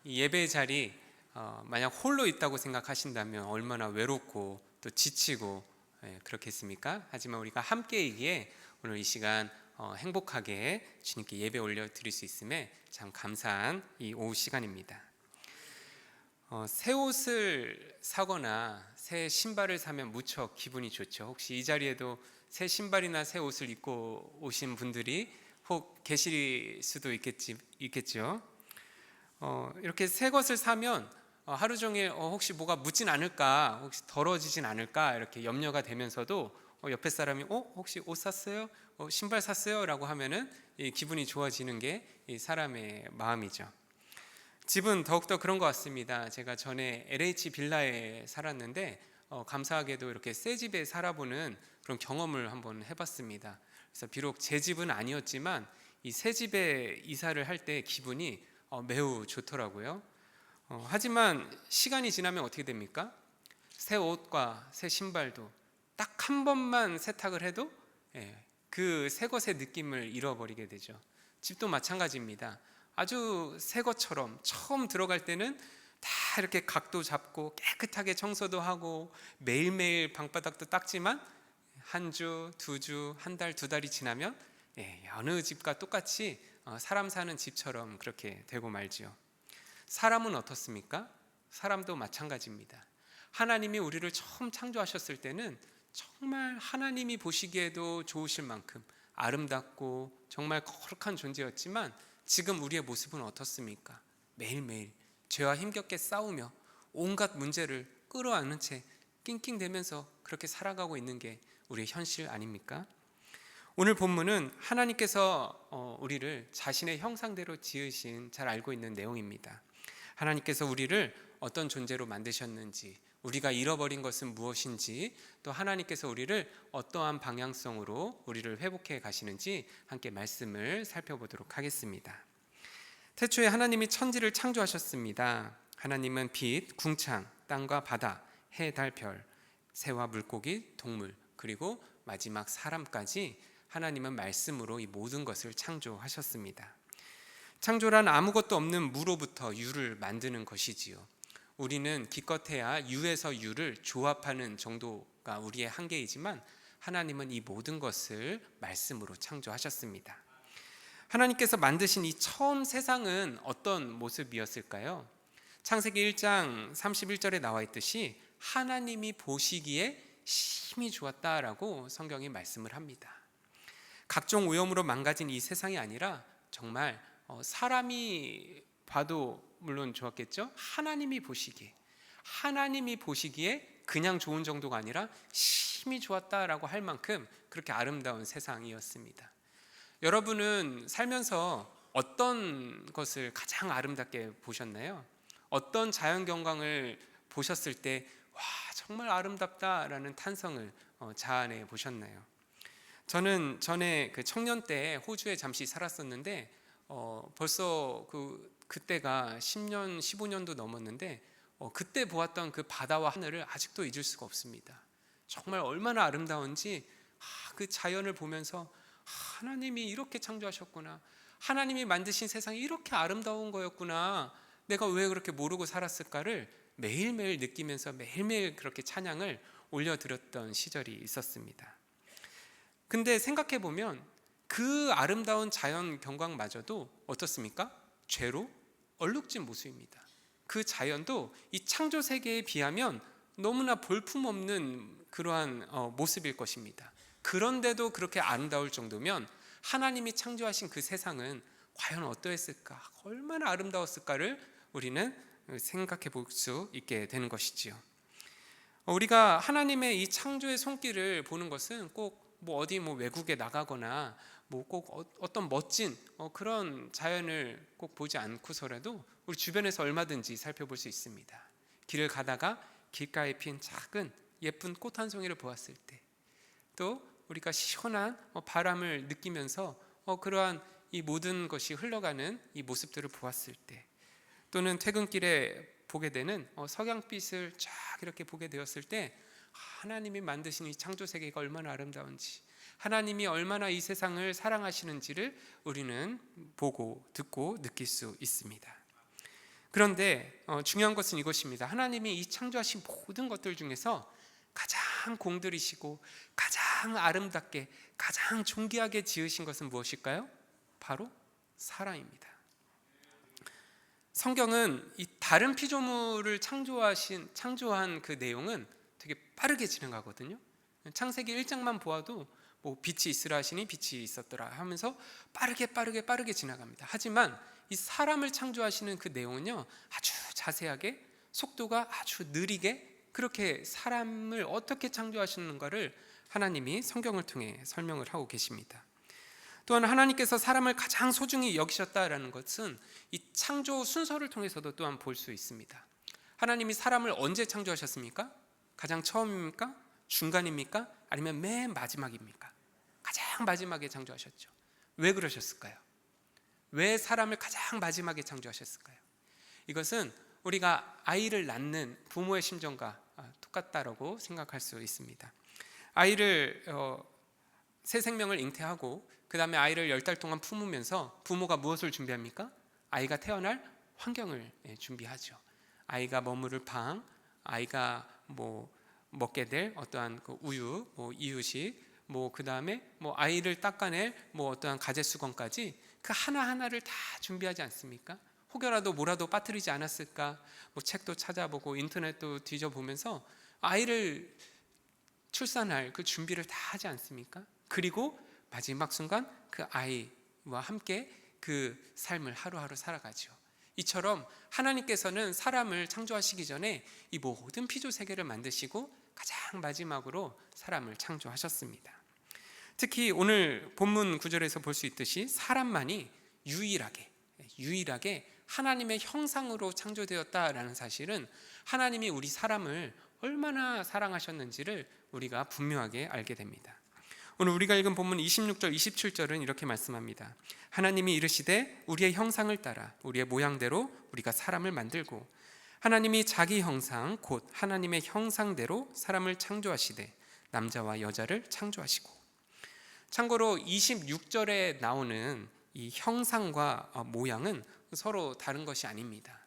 이 예배 자리 만약 홀로 있다고 생각하신다면 얼마나 외롭고 또 지치고 그렇겠습니까? 하지만 우리가 함께이기에 오늘 이 시간 행복하게 주님께 예배 올려드릴 수 있음에 참 감사한 이 오후 시간입니다. 새 옷을 사거나 새 신발을 사면 무척 기분이 좋죠. 혹시 이 자리에도 새 신발이나 새 옷을 입고 오신 분들이 혹 계실 수도 있겠죠. 이렇게 새 것을 사면 하루 종일 혹시 뭐가 묻진 않을까, 혹시 더러워지진 않을까 이렇게 염려가 되면서도 옆에 사람이 혹시 옷 샀어요? 신발 샀어요? 라고 하면은 이 기분이 좋아지는 게 이 사람의 마음이죠. 집은 더욱더 그런 것 같습니다. 제가 전에 LH 빌라에 살았는데 감사하게도 이렇게 새 집에 살아보는 그런 경험을 한번 해봤습니다. 그래서 비록 제 집은 아니었지만 이 새 집에 이사를 할 때 기분이 매우 좋더라고요. 하지만 시간이 지나면 어떻게 됩니까? 새 옷과 새 신발도 딱 한 번만 세탁을 해도 그 새 것의 느낌을 잃어버리게 되죠. 집도 마찬가지입니다. 아주 새 것처럼 처음 들어갈 때는 다 이렇게 각도 잡고 깨끗하게 청소도 하고 매일매일 방바닥도 닦지만 한 주, 두 주, 한 달, 두 달이 지나면 어느 집과 똑같이 사람 사는 집처럼 그렇게 되고 말지요. 사람은 어떻습니까? 사람도 마찬가지입니다. 하나님이 우리를 처음 창조하셨을 때는 정말 하나님이 보시기에도 좋으실 만큼 아름답고 정말 거룩한 존재였지만 지금 우리의 모습은 어떻습니까? 매일매일 죄와 힘겹게 싸우며 온갖 문제를 끌어안은 채 낑낑대면서 그렇게 살아가고 있는 게 우리의 현실 아닙니까? 오늘 본문은 하나님께서 우리를 자신의 형상대로 지으신 잘 알고 있는 내용입니다. 하나님께서 우리를 어떤 존재로 만드셨는지, 우리가 잃어버린 것은 무엇인지, 또 하나님께서 우리를 어떠한 방향성으로 우리를 회복해 가시는지 함께 말씀을 살펴보도록 하겠습니다. 태초에 하나님이 천지를 창조하셨습니다. 하나님은 빛, 궁창, 땅과 바다, 해, 달, 별, 새와 물고기, 동물, 그리고 마지막 사람까지 하나님은 말씀으로 이 모든 것을 창조하셨습니다. 창조란 아무것도 없는 무로부터 유를 만드는 것이지요. 우리는 기껏해야 유에서 유를 조합하는 정도가 우리의 한계이지만 하나님은 이 모든 것을 말씀으로 창조하셨습니다. 하나님께서 만드신 이 처음 세상은 어떤 모습이었을까요? 창세기 1장 31절에 나와 있듯이 하나님이 보시기에 심히 좋았다라고 성경이 말씀을 합니다. 각종 오염으로 망가진 이 세상이 아니라 정말 사람이 봐도 물론 좋았겠죠. 하나님이 보시기에 그냥 좋은 정도가 아니라 심히 좋았다라고 할 만큼 그렇게 아름다운 세상이었습니다. 여러분은 살면서 어떤 것을 가장 아름답게 보셨나요? 어떤 자연 경관을 보셨을 때 와, 정말 아름답다라는 탄성을 자아내 보셨나요? 저는 전에 그 청년 때 호주에 잠시 살았었는데 벌써 그때가 10년, 15년도 넘었는데 그때 보았던 그 바다와 하늘을 아직도 잊을 수가 없습니다. 정말 얼마나 아름다운지 그 자연을 보면서 하나님이 이렇게 창조하셨구나, 하나님이 만드신 세상이 이렇게 아름다운 거였구나, 내가 왜 그렇게 모르고 살았을까를 매일매일 느끼면서 매일매일 그렇게 찬양을 올려드렸던 시절이 있었습니다. 근데 생각해보면 그 아름다운 자연 경관마저도 어떻습니까? 죄로 얼룩진 모습입니다. 그 자연도 이 창조 세계에 비하면 너무나 볼품없는 그러한 모습일 것입니다. 그런데도 그렇게 아름다울 정도면 하나님이 창조하신 그 세상은 과연 어떠했을까, 얼마나 아름다웠을까를 우리는 생각해 볼 수 있게 되는 것이지요. 우리가 하나님의 이 창조의 손길을 보는 것은 꼭 어디 외국에 나가거나 꼭 어떤 멋진 그런 자연을 꼭 보지 않고서라도 우리 주변에서 얼마든지 살펴볼 수 있습니다. 길을 가다가 길가에 핀 작은 예쁜 꽃 한 송이를 보았을 때, 또 우리가 시원한 바람을 느끼면서 그러한 이 모든 것이 흘러가는 이 모습들을 보았을 때, 또는 퇴근길에 보게 되는 석양빛을 쫙 이렇게 보게 되었을 때 하나님이 만드신 이 창조 세계가 얼마나 아름다운지, 하나님이 얼마나 이 세상을 사랑하시는지를 우리는 보고 듣고 느낄 수 있습니다. 그런데 중요한 것은 이것입니다. 하나님이 이 창조하신 모든 것들 중에서 가장 공들이시고 가장 아름답게 가장 존귀하게 지으신 것은 무엇일까요? 바로 사람입니다. 성경은 이 다른 피조물을 창조한 그 내용은 되게 빠르게 진행하거든요. 창세기 1장만 보아도 뭐 빛이 있으라 하시니 빛이 있었더라 하면서 빠르게 지나갑니다. 하지만 이 사람을 창조하시는 그 내용은요, 아주 자세하게 속도가 아주 느리게 그렇게 사람을 어떻게 창조하시는가를 하나님이 성경을 통해 설명을 하고 계십니다. 또한 하나님께서 사람을 가장 소중히 여기셨다라는 것은 이 창조 순서를 통해서도 또한 볼 수 있습니다. 하나님이 사람을 언제 창조하셨습니까? 가장 처음입니까? 중간입니까? 아니면 맨 마지막입니까? 가장 마지막에 창조하셨죠. 왜 그러셨을까요? 왜 사람을 가장 마지막에 창조하셨을까요? 이것은 우리가 아이를 낳는 부모의 심정과 똑같다라고 생각할 수 있습니다. 아이를 새 생명을 잉태하고 그 다음에 아이를 10달 동안 품으면서 부모가 무엇을 준비합니까? 아이가 태어날 환경을 준비하죠. 아이가 머무를 방, 아이가 먹게 될 어떠한 그 우유, 이유식, 그 다음에 아이를 닦아낼 어떠한 가제수건까지 그 하나하나를 다 준비하지 않습니까? 혹여라도 뭐라도 빠뜨리지 않았을까? 책도 찾아보고 인터넷도 뒤져보면서 아이를 출산할 그 준비를 다 하지 않습니까? 그리고 마지막 순간 그 아이와 함께 그 삶을 하루하루 살아가죠. 이처럼 하나님께서는 사람을 창조하시기 전에 이 모든 피조 세계를 만드시고 가장 마지막으로 사람을 창조하셨습니다. 특히 오늘 본문 구절에서 볼 수 있듯이 사람만이 유일하게 하나님의 형상으로 창조되었다라는 사실은 하나님이 우리 사람을 얼마나 사랑하셨는지를 우리가 분명하게 알게 됩니다. 오늘 우리가 읽은 본문 26절 27절은 이렇게 말씀합니다. 하나님이 이르시되 우리의 형상을 따라 우리의 모양대로 우리가 사람을 만들고 하나님이 자기 형상 곧 하나님의 형상대로 사람을 창조하시되 남자와 여자를 창조하시고. 참고로 26절에 나오는 이 형상과 모양은 서로 다른 것이 아닙니다.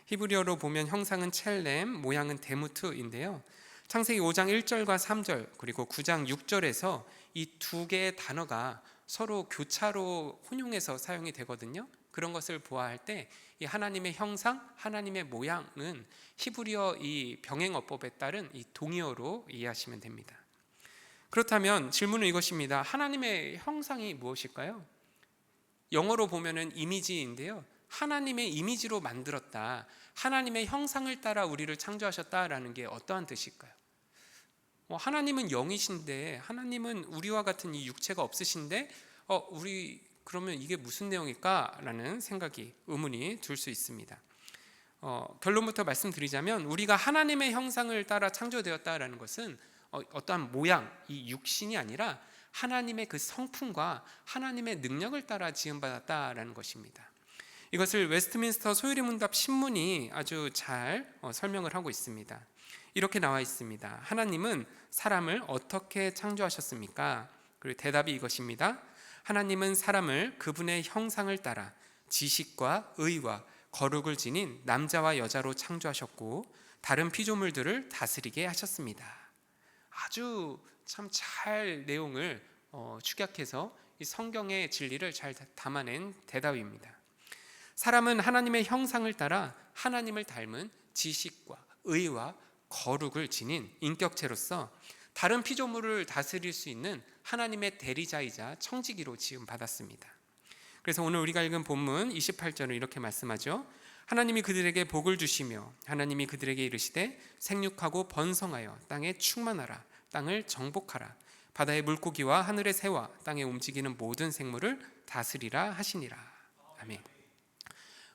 히브리어로 보면 형상은 첼렘, 모양은 데무트인데요. 창세기 5장 1절과 3절 그리고 9장 6절에서 이 두 개의 단어가 서로 교차로 혼용해서 사용이 되거든요. 그런 것을 보아할 때 이 하나님의 형상, 하나님의 모양은 히브리어 이 병행어법에 따른 이 동의어로 이해하시면 됩니다. 그렇다면 질문은 이것입니다. 하나님의 형상이 무엇일까요? 영어로 보면은 이미지인데요. 하나님의 이미지로 만들었다, 하나님의 형상을 따라 우리를 창조하셨다라는 게 어떠한 뜻일까요? 하나님은 영이신데, 하나님은 우리와 같은 이 육체가 없으신데 우리 그러면 이게 무슨 내용일까라는 생각이 의문이 들 수 있습니다. 결론부터 말씀드리자면 우리가 하나님의 형상을 따라 창조되었다라는 것은 어떠한 모양, 이 육신이 아니라 하나님의 그 성품과 하나님의 능력을 따라 지음받았다라는 것입니다. 이것을 웨스트민스터 소유리 문답 신문이 아주 잘 설명을 하고 있습니다. 이렇게 나와 있습니다. 하나님은 사람을 어떻게 창조하셨습니까? 그리고 대답이 이것입니다. 하나님은 사람을 그분의 형상을 따라 지식과 의와 거룩을 지닌 남자와 여자로 창조하셨고 다른 피조물들을 다스리게 하셨습니다. 아주 참 잘 내용을 축약해서 이 성경의 진리를 잘 담아낸 대답입니다. 사람은 하나님의 형상을 따라 하나님을 닮은 지식과 의와 거룩을 지닌 인격체로서 다른 피조물을 다스릴 수 있는 하나님의 대리자이자 청지기로 지음받았습니다. 그래서 오늘 우리가 읽은 본문 28절은 이렇게 말씀하죠. 하나님이 그들에게 복을 주시며 하나님이 그들에게 이르시되 생육하고 번성하여 땅에 충만하라, 땅을 정복하라, 바다의 물고기와 하늘의 새와 땅에 움직이는 모든 생물을 다스리라 하시니라. 아멘.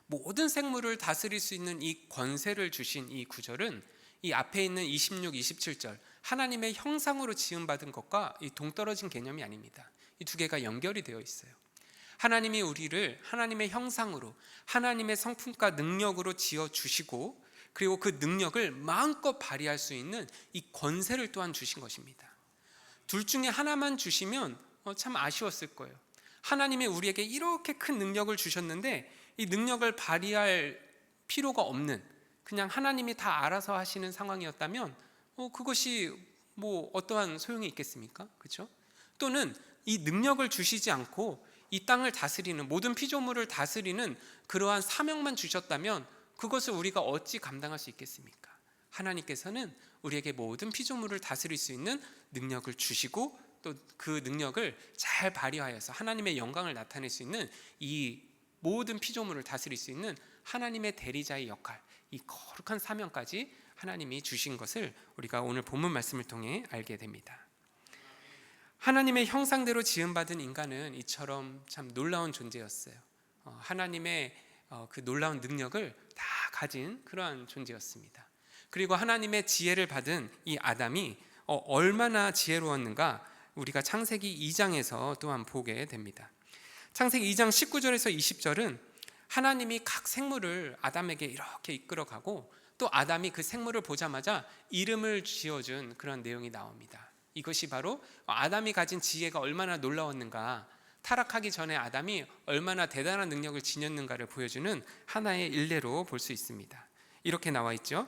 모든 생물을 다스릴 수 있는 이 권세를 주신 이 구절은 이 앞에 있는 26, 27절 하나님의 형상으로 지음받은 것과 이 동떨어진 개념이 아닙니다. 이 두 개가 연결이 되어 있어요. 하나님이 우리를 하나님의 형상으로 하나님의 성품과 능력으로 지어주시고 그리고 그 능력을 마음껏 발휘할 수 있는 이 권세를 또한 주신 것입니다. 둘 중에 하나만 주시면 참 아쉬웠을 거예요. 하나님이 우리에게 이렇게 큰 능력을 주셨는데 이 능력을 발휘할 필요가 없는, 그냥 하나님이 다 알아서 하시는 상황이었다면 그것이 뭐 어떠한 소용이 있겠습니까? 그렇죠? 또는 이 능력을 주시지 않고 이 땅을 다스리는, 모든 피조물을 다스리는 그러한 사명만 주셨다면 그것을 우리가 어찌 감당할 수 있겠습니까? 하나님께서는 우리에게 모든 피조물을 다스릴 수 있는 능력을 주시고, 또 그 능력을 잘 발휘하여서 하나님의 영광을 나타낼 수 있는, 이 모든 피조물을 다스릴 수 있는 하나님의 대리자의 역할, 이 거룩한 사명까지 하나님이 주신 것을 우리가 오늘 본문 말씀을 통해 알게 됩니다. 하나님의 형상대로 지음받은 인간은 이처럼 참 놀라운 존재였어요. 하나님의 그 놀라운 능력을 다 가진 그러한 존재였습니다. 그리고 하나님의 지혜를 받은 이 아담이 얼마나 지혜로웠는가 우리가 창세기 2장에서 또한 보게 됩니다. 창세기 2장 19절에서 20절은 하나님이 각 생물을 아담에게 이렇게 이끌어가고, 또 아담이 그 생물을 보자마자 이름을 지어준 그런 내용이 나옵니다. 이것이 바로 아담이 가진 지혜가 얼마나 놀라웠는가, 타락하기 전에 아담이 얼마나 대단한 능력을 지녔는가를 보여주는 하나의 일례로 볼 수 있습니다. 이렇게 나와 있죠.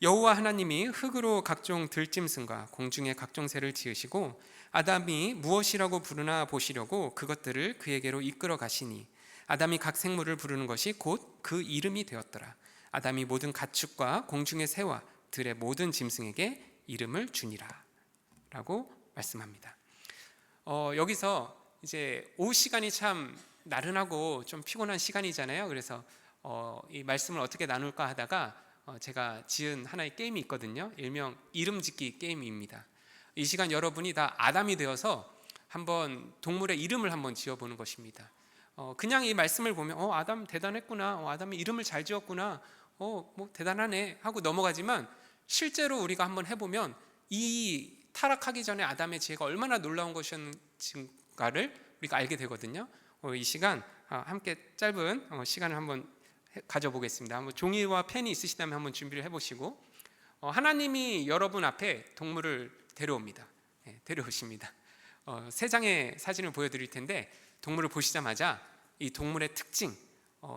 여호와 하나님이 흙으로 각종 들짐승과 공중의 각종 새를 지으시고 아담이 무엇이라고 부르나 보시려고 그것들을 그에게로 이끌어 가시니 아담이 각 생물을 부르는 것이 곧 그 이름이 되었더라. 아담이 모든 가축과 공중의 새와 들의 모든 짐승에게 이름을 주니라 라고 말씀합니다. 여기서 이제 오후 시간이 참 나른하고 좀 피곤한 시간이잖아요. 그래서 이 말씀을 어떻게 나눌까 하다가 제가 지은 하나의 게임이 있거든요. 일명 이름 짓기 게임입니다. 이 시간 여러분이 다 아담이 되어서 한번 동물의 이름을 한번 지어보는 것입니다. 그냥 이 말씀을 보면 아담 대단했구나, 아담이 이름을 잘 지었구나, 뭐 대단하네 하고 넘어가지만, 실제로 우리가 한번 해보면 이 타락하기 전에 아담의 지혜가 얼마나 놀라운 것이었는가를 우리가 알게 되거든요. 이 시간 함께 짧은 시간을 한번 가져보겠습니다. 한번 종이와 펜이 있으시다면 한번 준비를 해보시고, 하나님이 여러분 앞에 동물을 데려옵니다. 데려오십니다. 세 장의 사진을 보여드릴 텐데, 동물을 보시자마자 이 동물의 특징,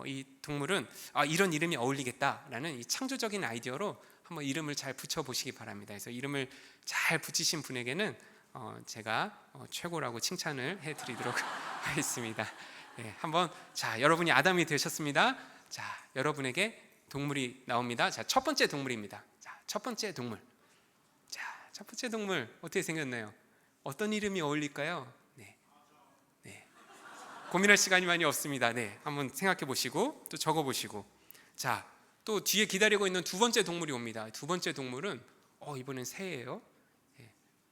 이 동물은 이런 이름이 어울리겠다라는 이 창조적인 아이디어로 한번 이름을 잘 붙여보시기 바랍니다. 그래서 이름을 잘 붙이신 분에게는 제가 최고라고 칭찬을 해드리도록 하겠습니다. 한번 여러분이 아담이 되셨습니다. 여러분에게 동물이 나옵니다. 첫 번째 동물입니다. 첫 번째 동물. 첫 번째 동물 어떻게 생겼나요? 어떤 이름이 어울릴까요? 고민할 시간이 많이 없습니다. 한번 생각해 보시고 또 적어 보시고, 또 뒤에 기다리고 있는 두 번째 동물이 옵니다. 두 번째 동물은 이번엔 새예요.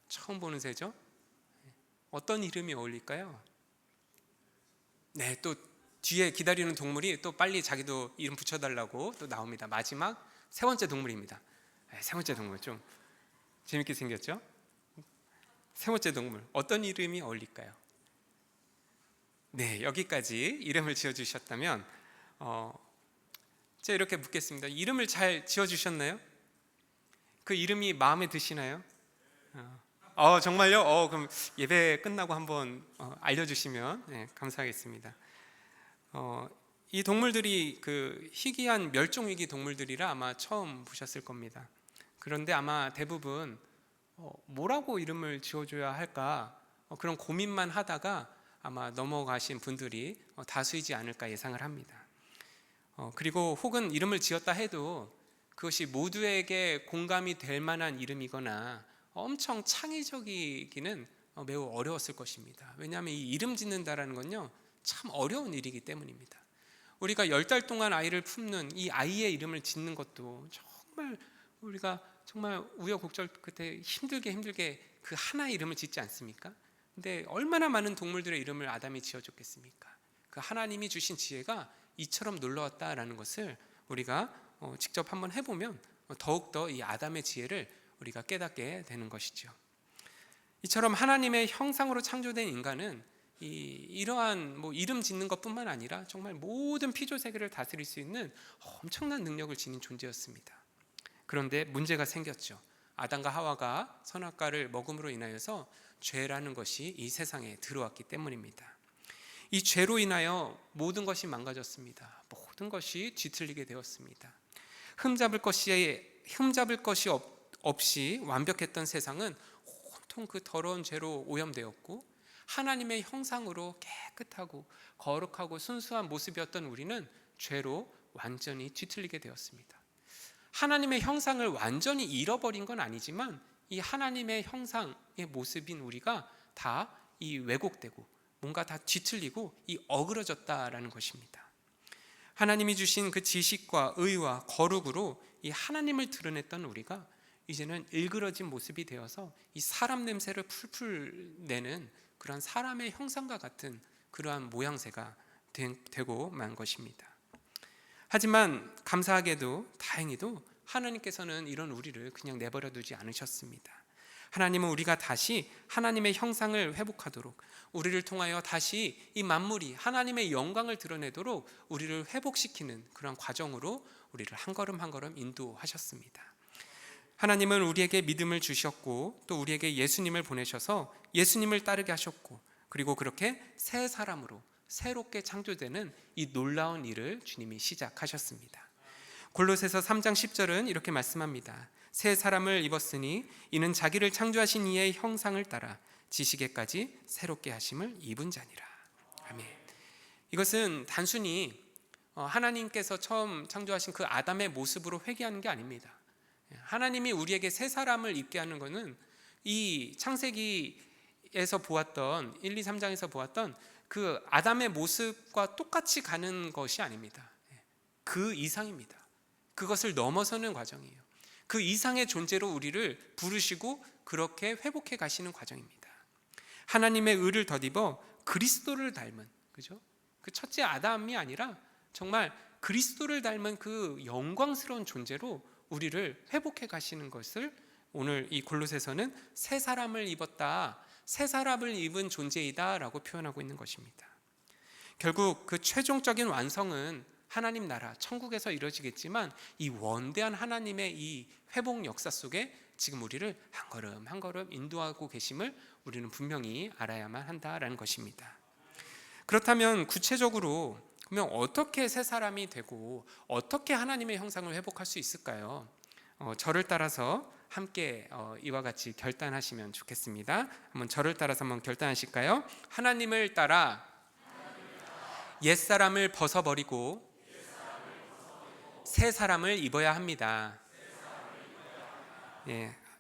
처음 보는 새죠. 어떤 이름이 어울릴까요? 또 뒤에 기다리는 동물이 또 빨리 자기도 이름 붙여달라고 또 나옵니다. 마지막 세 번째 동물입니다. 세 번째 동물 좀 재밌게 생겼죠? 세 번째 동물 어떤 이름이 어울릴까요? 여기까지 이름을 지어주셨다면 제가 이렇게 묻겠습니다. 이름을 잘 지어주셨나요? 그 이름이 마음에 드시나요? 정말요? 그럼 예배 끝나고 한번 알려주시면 감사하겠습니다. 이 동물들이 그 희귀한 멸종위기 동물들이라 아마 처음 보셨을 겁니다. 그런데 아마 대부분 뭐라고 이름을 지어줘야 할까 그런 고민만 하다가 아마 넘어가신 분들이 다수이지 않을까 예상을 합니다. 그리고 혹은 이름을 지었다 해도 그것이 모두에게 공감이 될 만한 이름이거나 엄청 창의적이기는 매우 어려웠을 것입니다. 왜냐하면 이 이름 짓는다라는 건요 참 어려운 일이기 때문입니다. 우리가 10달 동안 아이를 품는 이 아이의 이름을 짓는 것도 정말 우리가 정말 우여곡절 끝에 힘들게 그 하나의 이름을 짓지 않습니까? 근데 얼마나 많은 동물들의 이름을 아담이 지어줬겠습니까? 그 하나님이 주신 지혜가 이처럼 놀라웠다라는 것을 우리가 직접 한번 해보면 더욱더 이 아담의 지혜를 우리가 깨닫게 되는 것이죠. 이처럼 하나님의 형상으로 창조된 인간은 이러한 이름 짓는 것뿐만 아니라 정말 모든 피조 세계를 다스릴 수 있는 엄청난 능력을 지닌 존재였습니다. 그런데 문제가 생겼죠. 아담과 하와가 선악과를 먹음으로 인하여서 죄라는 것이 이 세상에 들어왔기 때문입니다. 이 죄로 인하여 모든 것이 망가졌습니다. 모든 것이 뒤틀리게 되었습니다. 흠잡을 것이 없이 완벽했던 세상은 온통 그 더러운 죄로 오염되었고, 하나님의 형상으로 깨끗하고 거룩하고 순수한 모습이었던 우리는 죄로 완전히 뒤틀리게 되었습니다. 하나님의 형상을 완전히 잃어버린 건 아니지만 이 하나님의 형상의 모습인 우리가 다 이 왜곡되고 뭔가 다 뒤틀리고 이 어그러졌다라는 것입니다. 하나님이 주신 그 지식과 의와 거룩으로 이 하나님을 드러냈던 우리가 이제는 일그러진 모습이 되어서 이 사람 냄새를 풀풀 내는 그러한 사람의 형상과 같은 그러한 모양새가 되고 만 것입니다. 하지만 감사하게도 다행히도 하나님께서는 이런 우리를 그냥 내버려 두지 않으셨습니다. 하나님은 우리가 다시 하나님의 형상을 회복하도록, 우리를 통하여 다시 이 만물이 하나님의 영광을 드러내도록 우리를 회복시키는 그런 과정으로 우리를 한 걸음 한 걸음 인도하셨습니다. 하나님은 우리에게 믿음을 주셨고 또 우리에게 예수님을 보내셔서 예수님을 따르게 하셨고, 그리고 그렇게 새 사람으로 새롭게 창조되는 이 놀라운 일을 주님이 시작하셨습니다. 골로새서 3장 10절은 이렇게 말씀합니다. 새 사람을 입었으니 이는 자기를 창조하신 이의 형상을 따라 지식에까지 새롭게 하심을 입은 자니라. 아멘. 이것은 단순히 하나님께서 처음 창조하신 그 아담의 모습으로 회귀하는 게 아닙니다. 하나님이 우리에게 새 사람을 입게 하는 것은 이 창세기에서 보았던 1, 2, 3장에서 보았던 그 아담의 모습과 똑같이 가는 것이 아닙니다. 그 이상입니다. 그것을 넘어서는 과정이에요. 그 이상의 존재로 우리를 부르시고 그렇게 회복해 가시는 과정입니다. 하나님의 의를 덧입어 그리스도를 닮은, 그죠? 그 첫째 아담이 아니라 정말 그리스도를 닮은 그 영광스러운 존재로 우리를 회복해 가시는 것을 오늘 이 골로새서는 새 사람을 입었다, 새 사람을 입은 존재이다 라고 표현하고 있는 것입니다. 결국 그 최종적인 완성은 하나님 나라 천국에서 이루어지겠지만 이 원대한 하나님의 이 회복 역사 속에 지금 우리를 한 걸음 한 걸음 인도하고 계심을 우리는 분명히 알아야만 한다라는 것입니다. 그렇다면 구체적으로 그러면 어떻게 새 사람이 되고 어떻게 하나님의 형상을 회복할 수 있을까요? 저를 따라서 함께 이와 같이 결단하시면 좋겠습니다. 한번 저를 따라서 한번 결단하실까요? 하나님을 따라 옛사람을 벗어버리고 새 사람을 입어야 합니다.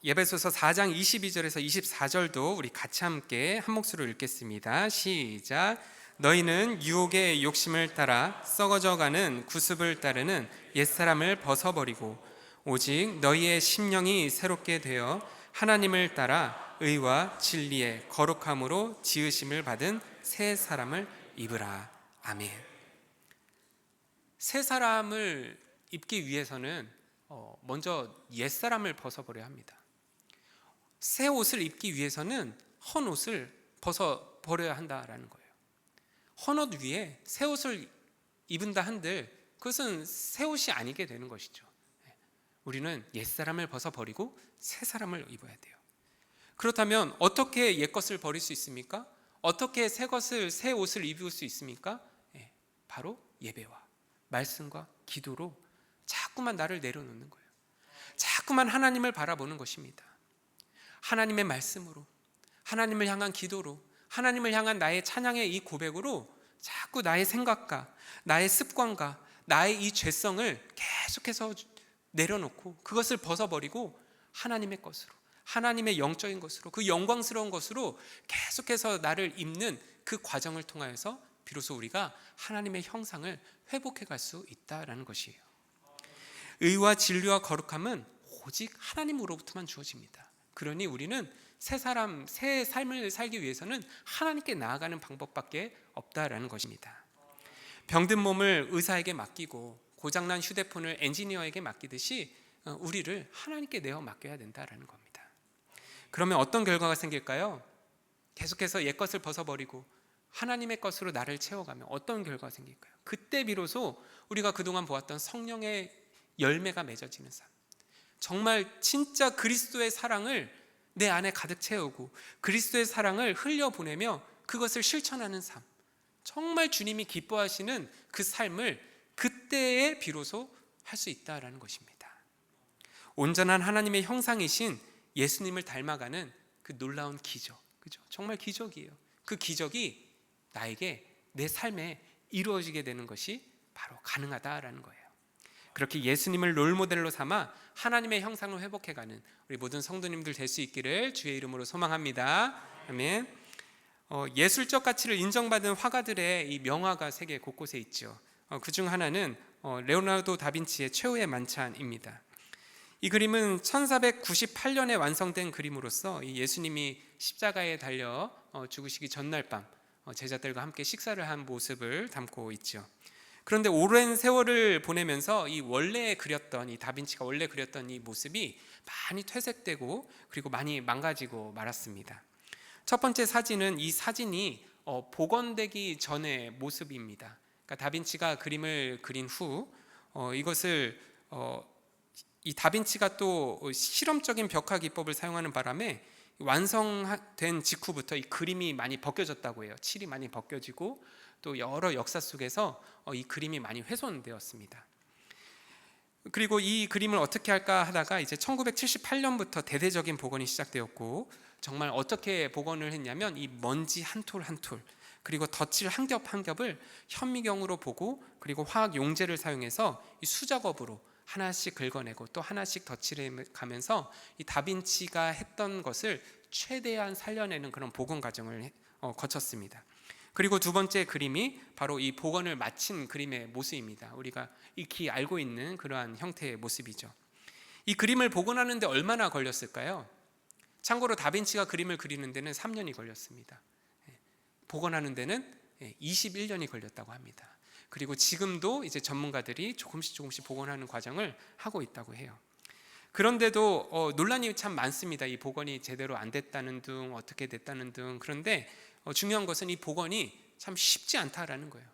예배소서 4장 22절에서 24절도 우리 같이 함께 한 목소리로 읽겠습니다. 시작. 너희는 유혹의 욕심을 따라 썩어져가는 구습을 따르는 옛사람을 벗어버리고 오직 너희의 심령이 새롭게 되어 하나님을 따라 의와 진리의 거룩함으로 지으심을 받은 새 사람을 입으라. 아멘. 새 사람을 입기 위해서는 먼저 옛사람을 벗어버려야 합니다. 새 옷을 입기 위해서는 헌 옷을 벗어버려야 한다라는 거예요. 헌 옷 위에 새 옷을 입은다 한들 그것은 새 옷이 아니게 되는 것이죠. 우리는 옛사람을 벗어버리고 새 사람을 입어야 돼요. 그렇다면 어떻게 옛것을 버릴 수 있습니까? 어떻게 새 옷을 입을 수 있습니까? 바로 예배와 말씀과 기도로 자꾸만 나를 내려놓는 거예요. 자꾸만 하나님을 바라보는 것입니다. 하나님의 말씀으로, 하나님을 향한 기도로, 하나님을 향한 나의 찬양의 이 고백으로 자꾸 나의 생각과 나의 습관과 나의 이 죄성을 계속해서 내려놓고 그것을 벗어버리고 하나님의 것으로, 하나님의 영적인 것으로, 그 영광스러운 것으로 계속해서 나를 입는 그 과정을 통하여서 비로소 우리가 하나님의 형상을 회복해 갈 수 있다라는 것이에요. 의와 진리와 거룩함은 오직 하나님으로부터만 주어집니다. 그러니 우리는 새 삶을 살기 위해서는 하나님께 나아가는 방법밖에 없다라는 것입니다. 병든 몸을 의사에게 맡기고 고장난 휴대폰을 엔지니어에게 맡기듯이 우리를 하나님께 내어 맡겨야 된다라는 겁니다. 그러면 어떤 결과가 생길까요? 계속해서 옛것을 벗어버리고 하나님의 것으로 나를 채워가면 어떤 결과가 생길까요? 그때 비로소 우리가 그동안 보았던 성령의 열매가 맺어지는 삶, 정말 진짜 그리스도의 사랑을 내 안에 가득 채우고 그리스도의 사랑을 흘려보내며 그것을 실천하는 삶, 정말 주님이 기뻐하시는 그 삶을 그때에 비로소 할 수 있다라는 것입니다. 온전한 하나님의 형상이신 예수님을 닮아가는 그 놀라운 기적, 그죠? 정말 기적이에요. 그 기적이 나에게 내 삶에 이루어지게 되는 것이 바로 가능하다라는 거예요. 그렇게 예수님을 롤모델로 삼아 하나님의 형상을 회복해가는 우리 모든 성도님들 될 수 있기를 주의 이름으로 소망합니다. 아멘. 예술적 가치를 인정받은 화가들의 이 명화가 세계 곳곳에 있죠. 그중 하나는 레오나르도 다빈치의 최후의 만찬입니다. 이 그림은 1498년에 완성된 그림으로서 이 예수님이 십자가에 달려 죽으시기 전날 밤 제자들과 함께 식사를 한 모습을 담고 있죠. 그런데 오랜 세월을 보내면서 이 원래 그렸던 이 다빈치가 원래 그렸던 이 모습이 많이 퇴색되고 그리고 많이 망가지고 말았습니다. 첫 번째 사진은 이 사진이 복원되기 전의 모습입니다. 그러니까 다빈치가 그림을 그린 후 이것을 이 다빈치가 또 실험적인 벽화 기법을 사용하는 바람에 완성된 직후부터 이 그림이 많이 벗겨졌다고 해요. 칠이 많이 벗겨지고 또 여러 역사 속에서 이 그림이 많이 훼손되었습니다. 그리고 이 그림을 어떻게 할까 하다가 이제 1978년부터 대대적인 복원이 시작되었고, 정말 어떻게 복원을 했냐면 이 먼지 한 톨 한 톨 그리고 덧칠 한 겹 한 겹을 현미경으로 보고 그리고 화학 용제를 사용해서 이 수작업으로 하나씩 긁어내고 또 하나씩 덧칠해 가면서 이 다빈치가 했던 것을 최대한 살려내는 그런 복원 과정을 거쳤습니다. 그리고 두 번째 그림이 바로 이 복원을 마친 그림의 모습입니다. 우리가 익히 알고 있는 그러한 형태의 모습이죠. 이 그림을 복원하는 데 얼마나 걸렸을까요? 참고로 다빈치가 그림을 그리는 데는 3년이 걸렸습니다. 복원하는 데는 21년이 걸렸다고 합니다. 그리고 지금도 이제 전문가들이 조금씩 복원하는 과정을 하고 있다고 해요. 그런데도 논란이 참 많습니다. 이 복원이 제대로 안 됐다는 등 어떻게 됐다는 등. 그런데 중요한 것은 이 복원이 참 쉽지 않다라는 거예요.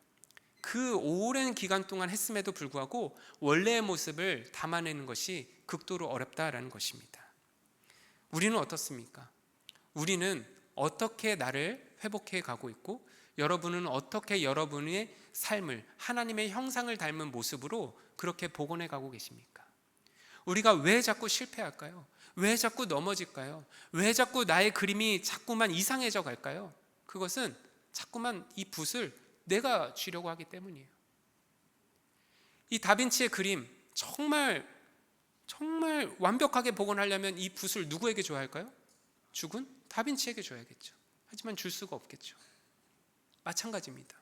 그 오랜 기간 동안 했음에도 불구하고 원래의 모습을 담아내는 것이 극도로 어렵다라는 것입니다. 우리는 어떻습니까? 우리는 어떻게 나를 회복해 가고 있고, 여러분은 어떻게 여러분의 삶을 하나님의 형상을 닮은 모습으로 그렇게 복원해 가고 계십니까? 우리가 왜 자꾸 실패할까요? 왜 자꾸 넘어질까요? 왜 자꾸 나의 그림이 자꾸만 이상해져 갈까요? 그것은 자꾸만 이 붓을 내가 쥐려고 하기 때문이에요. 이 다빈치의 그림 정말 완벽하게 복원하려면 이 붓을 누구에게 줘야 할까요? 죽은 다빈치에게 줘야겠죠. 하지만 줄 수가 없겠죠. 마찬가지입니다.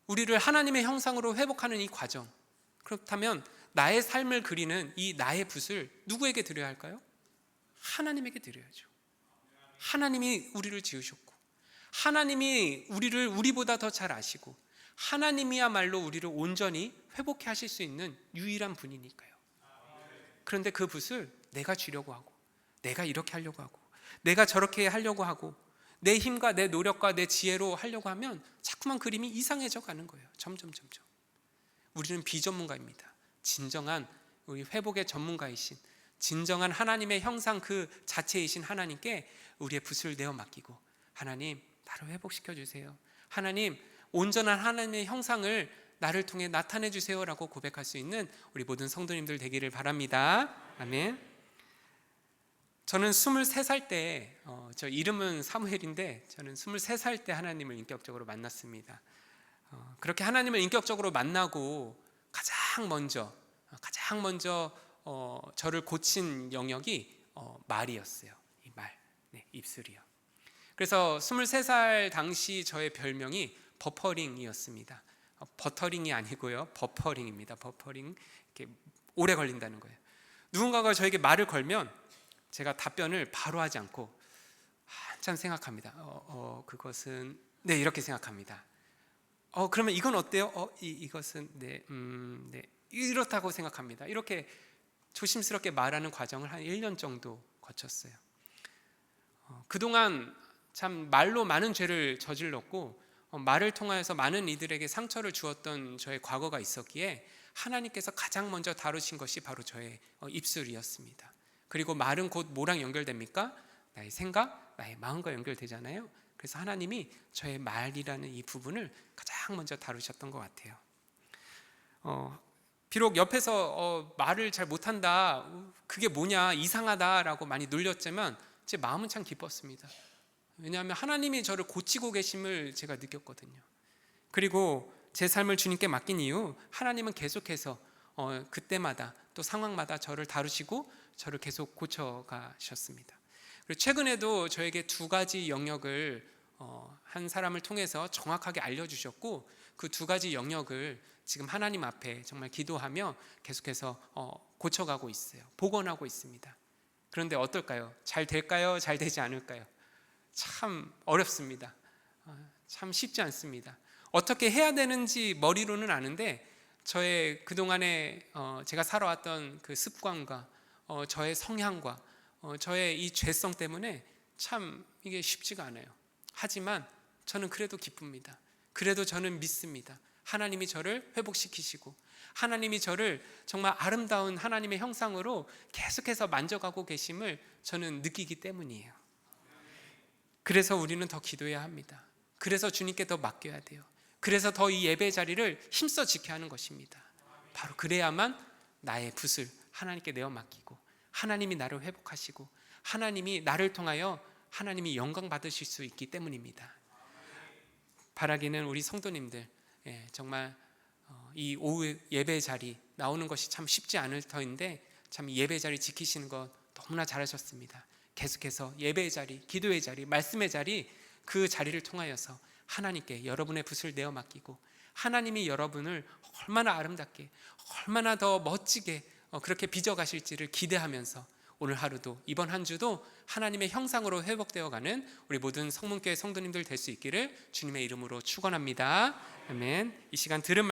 우리를 하나님의 형상으로 회복하는 이 과정, 그렇다면 나의 삶을 그리는 이 나의 붓을 누구에게 드려야 할까요? 하나님에게 드려야죠. 하나님이 우리를 지으셨고, 하나님이 우리를 우리보다 더 잘 아시고, 하나님이야말로 우리를 온전히 회복해 하실 수 있는 유일한 분이니까요. 그런데 그 붓을 내가 쥐려고 하고, 내가 이렇게 하려고 하고, 내가 저렇게 하려고 하고, 내 힘과 내 노력과 내 지혜로 하려고 하면 자꾸만 그림이 이상해져 가는 거예요. 점점. 우리는 비전문가입니다. 진정한 우리 회복의 전문가이신, 진정한 하나님의 형상 그 자체이신 하나님께 우리의 붓을 내어 맡기고, 하나님 나를 회복시켜 주세요. 하나님 온전한 하나님의 형상을 나를 통해 나타내 주세요라고 고백할 수 있는 우리 모든 성도님들 되기를 바랍니다. 아멘. 저는 23살 때, 저 이름은 사무엘인데 저는 23살 때 하나님을 인격적으로 만났습니다. 그렇게 하나님을 인격적으로 만나고 가장 먼저 저를 고친 영역이 말이었어요. 이 말, 입술이요. 그래서 23살 당시 저의 별명이 버퍼링이었습니다. 버터링이 아니고요, 버퍼링입니다. 버퍼링, 이렇게 오래 걸린다는 거예요. 누군가가 저에게 말을 걸면 제가 답변을 바로 하지 않고 한참 생각합니다. 그것은 네, 이렇게 생각합니다. 그러면 이건 어때요? 이것은 네, 이렇다고 생각합니다. 이렇게 조심스럽게 말하는 과정을 한 1년 정도 거쳤어요. 그동안 참 말로 많은 죄를 저질렀고 말을 통하여서 많은 이들에게 상처를 주었던 저의 과거가 있었기에 하나님께서 가장 먼저 다루신 것이 바로 저의 입술이었습니다. 그리고 말은 곧 뭐랑 연결됩니까? 나의 생각, 나의 마음과 연결되잖아요. 그래서 하나님이 저의 말이라는 이 부분을 가장 먼저 다루셨던 것 같아요. 비록 옆에서 말을 잘 못한다, 그게 뭐냐, 이상하다라고 많이 놀렸지만 제 마음은 참 기뻤습니다. 왜냐하면 하나님이 저를 고치고 계심을 제가 느꼈거든요. 그리고 제 삶을 주님께 맡긴 이후 하나님은 계속해서 그때마다 또 상황마다 저를 다루시고 저를 계속 고쳐가셨습니다. 그리고 최근에도 저에게 두 가지 영역을 한 사람을 통해서 정확하게 알려주셨고, 그 두 가지 영역을 지금 하나님 앞에 정말 기도하며 계속해서 고쳐가고 있어요. 복원하고 있습니다. 그런데 어떨까요? 잘 될까요? 잘 되지 않을까요? 참 어렵습니다. 참 쉽지 않습니다. 어떻게 해야 되는지 머리로는 아는데 저의 그동안에 제가 살아왔던 그 습관과 저의 성향과 저의 이 죄성 때문에 참 이게 쉽지가 않아요. 하지만 저는 그래도 기쁩니다. 그래도 저는 믿습니다. 하나님이 저를 회복시키시고 하나님이 저를 정말 아름다운 하나님의 형상으로 계속해서 만져가고 계심을 저는 느끼기 때문이에요. 그래서 우리는 더 기도해야 합니다. 그래서 주님께 더 맡겨야 돼요. 그래서 더 이 예배 자리를 힘써 지켜야 하는 것입니다. 바로 그래야만 나의 붓을 하나님께 내어 맡기고 하나님이 나를 회복하시고 하나님이 나를 통하여 하나님이 영광 받으실 수 있기 때문입니다. 바라기는 우리 성도님들 정말 이 오후 예배 자리 나오는 것이 참 쉽지 않을 터인데 참 예배 자리 지키시는 것 너무나 잘하셨습니다. 계속해서 예배의 자리, 기도의 자리, 말씀의 자리, 그 자리를 통하여서 하나님께 여러분의 붓을 내어 맡기고 하나님이 여러분을 얼마나 아름답게, 얼마나 더 멋지게 그렇게 빚어가실지를 기대하면서 오늘 하루도, 이번 한 주도 하나님의 형상으로 회복되어가는 우리 모든 성문교회 성도님들 될 수 있기를 주님의 이름으로 축원합니다. 아멘. 이 시간 들은